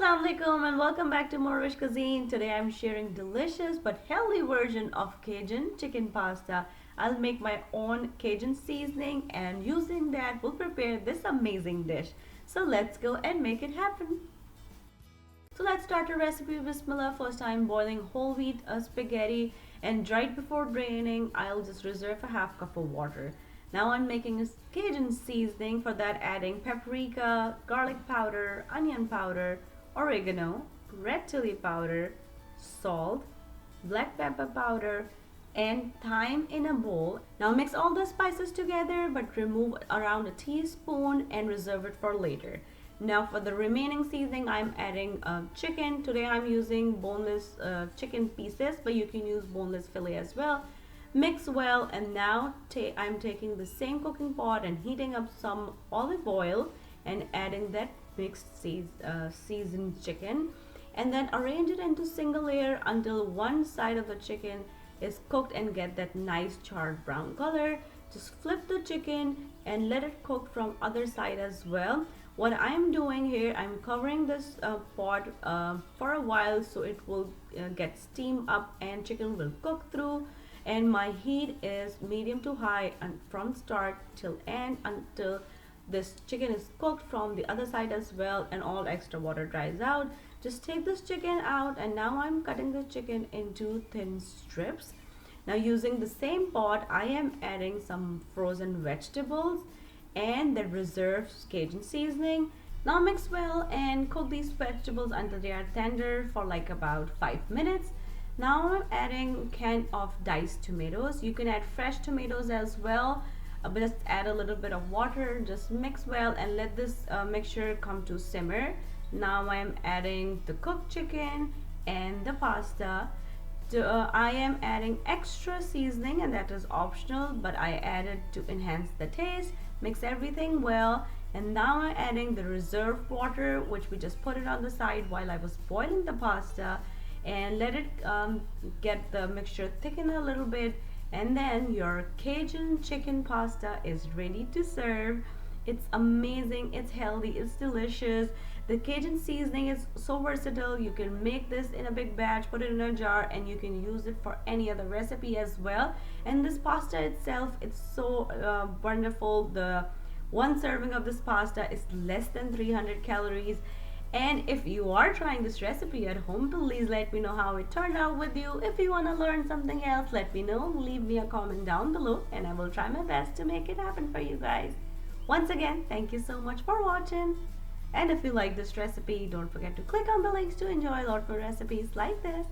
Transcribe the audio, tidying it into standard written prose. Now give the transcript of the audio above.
Assalamualaikum and welcome back to morEwish Cuisine. Today I'm sharing delicious but healthy version of Cajun chicken pasta. I'll make my own Cajun seasoning and using that we'll prepare this amazing dish. So let's go and make it happen. So let's start the recipe. Bismillah. First I'm boiling whole wheat spaghetti, and right before draining I'll just reserve a half cup of water. Now I'm making a Cajun seasoning. For that, adding paprika, garlic powder, onion powder, oregano, red chili powder, salt, black pepper powder, and thyme in a bowl. Now mix all the spices together but remove around a teaspoon and reserve it for later. Now for the remaining seasoning, I'm adding chicken. Today I'm using boneless chicken pieces, but you can use boneless fillet as well. Mix well, and now I'm taking the same cooking pot and heating up some olive oil and adding that mixed seasoned chicken, and then arrange it into single layer until one side of the chicken is cooked and get that nice charred brown color. Just flip the chicken and let it cook from other side as well. What I'm doing here, I'm covering this pot for a while so it will get steam up and chicken will cook through. And my heat is medium to high and from start till end until this chicken is cooked from the other side as well and all extra water dries out. Just take this chicken out, and now I'm cutting the chicken into thin strips. Now using the same pot, I am adding some frozen vegetables and the reserved Cajun seasoning. Now mix well and cook these vegetables until they are tender for like about 5 minutes. Now I'm adding a can of diced tomatoes. You can add fresh tomatoes as well, but just add a little bit of water. Just mix well and let this mixture come to simmer. Now I'm adding the cooked chicken and the pasta. I am adding extra seasoning, and that is optional, but I added to enhance the taste. Mix everything well, and now I'm adding the reserved water, which we just put it on the side while I was boiling the pasta, and let it get the mixture thicken a little bit, and then your Cajun chicken pasta is ready to serve. It's amazing, it's healthy, it's delicious. The Cajun seasoning is so versatile. You can make this in a big batch, put it in a jar, and you can use it for any other recipe as well. And this pasta itself, it's so wonderful. The one serving of this pasta is less than 300 calories. And if you are trying this recipe at home, please let me know how it turned out with you. If you want to learn something else, let me know. Leave me a comment down below and I will try my best to make it happen for you guys. Once again, thank you so much for watching. And if you like this recipe, don't forget to click on the links to enjoy a lot more recipes like this.